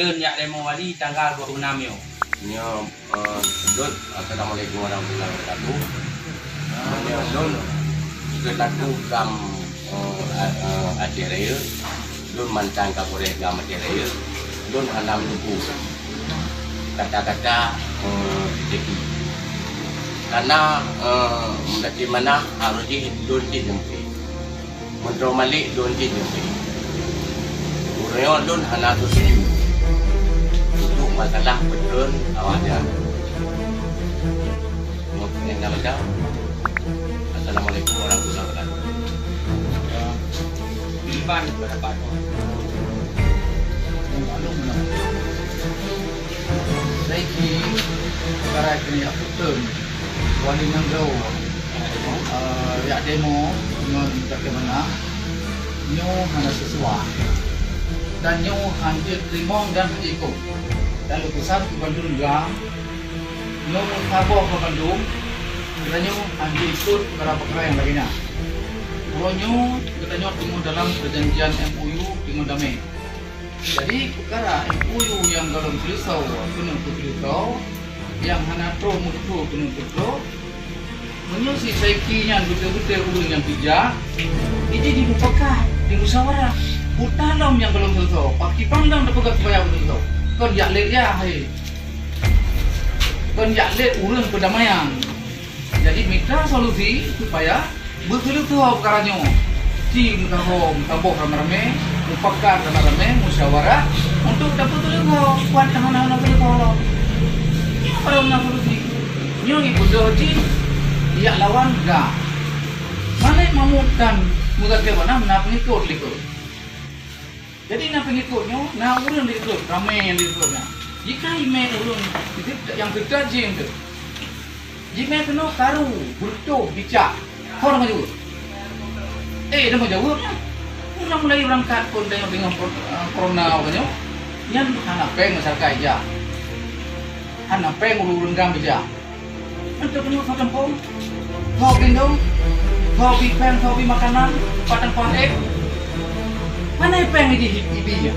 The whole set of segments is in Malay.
Leun ya demo wali tanggal 26 yo. Nyo Dun, assalamualaikum warahmatullahi wabarakatuh. Nyo Dun, kelaku gam Aceh Raya, Dun mantan kapolres gam Aceh Raya, Dun hanam lupu. Kata-kata rezeki. Karena dari mana harus Dun dijempi. Menteri Malik Dun dijempi. Urang Dun hanam setuju. Untuk masalah betul awalnya. Yang nama Assalamualaikum warahmatullahi wabarakatuh. Iban berapa tu? Saiki perkara kini betul wali nanggau ya demo dengan bagaimana nyu hanya sesuai dan nyu hancur limong dan ikut dan lukisan di Bandung juga nyu kabur ke Bandung dan nyu hancur ikut perkara yang lainnya. Kalau nyu kita nyu tinggal dalam perjanjian MOU tinggal damai. Jadi perkara MOU yang dalam tulisau penuh tulisau yang hana pro mutu penuh pro menyusi saikinya betul-betul ulun yang bijak ini dibukakan di musyawarah utalam yang belum tulisau pakai pandang dapat supaya betul kon jak lek ya hai kon jak lek ulun perdamaian jadi minta solusi supaya betul-betul perkaranya di taboh ramai-ramai mufakat ramai-ramai musyawarah untuk dapat tulisau kuat tahanan tulisau pada nak solusi nyo ibu doji dia lawan ga mana mamukan muka ke mana nak pengikut likut jadi nak pengikutnya nak urun likut ramai yang likutnya jika ime urun yang kita jeng tu jika kena karu bertuh bicak orang maju dah mau jawabnya mulai berangkat pun dengan corona katanya yang anak peng masyarakat aja anak peng urun gam aja untuk kena satu pun hobi dong hobi peng hobi makanan padang panek mana peng ini hibi ya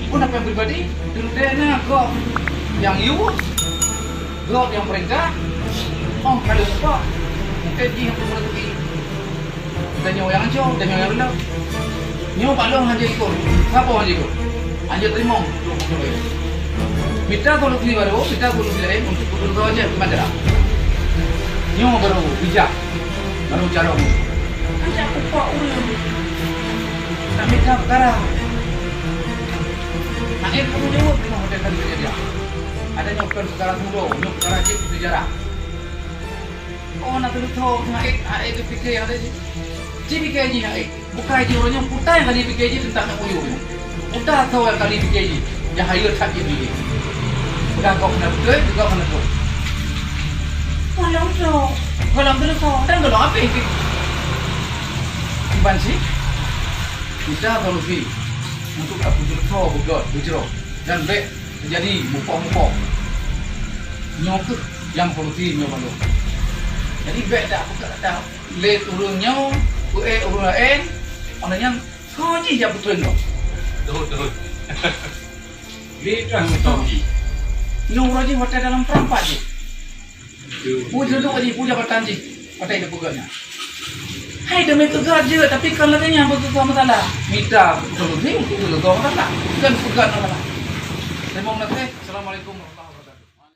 pun apa yang pribadi duduknya kok yang you kok yang mereka oh kalau apa mungkin dia yang pergi dan nyawa yang jauh dan nyawa yang rendah nyawa balong hanya ikut siapa hanya ikut hanya terima minta solusi baru, minta solusi lain untuk betul-betul aja gimana? Nyo baru bijak, baru cara. Hanya aku pak urang. Tak minta perkara. Akhir kamu jawab dengan hotel tadi saja. Ada nyokkan perkara mudo, nyok perkara cip sejarah. Oh nak terus tahu naik, itu fikir ada sih. Jadi fikir aja naik. Bukan aja orangnya putar yang kali fikir aja tentang nak uyuh. Putar tahu yang kali fikir aja. Yang hayat tak jadi. Udah kau kena betul juga kena betul. Kalau dan kalau apa ini? Iban sih, kita solusi untuk aku betul betul dan baik menjadi mupok nyok yang solusi nyok malu. Jadi baik tak let urunnya, urun lain, orangnya kau je yang betul no. Betul. Lihat betul. Nung roji hotel dalam perempat je. Puja tu aja puja bertanji. Hotel itu pegangnya. Hai demi kegar je, tapi kalau katanya betul masalah. Minta solusi untuk betul masalah. Bukan pegang masalah. Saya mau nak Assalamualaikum warahmatullahi wabarakatuh.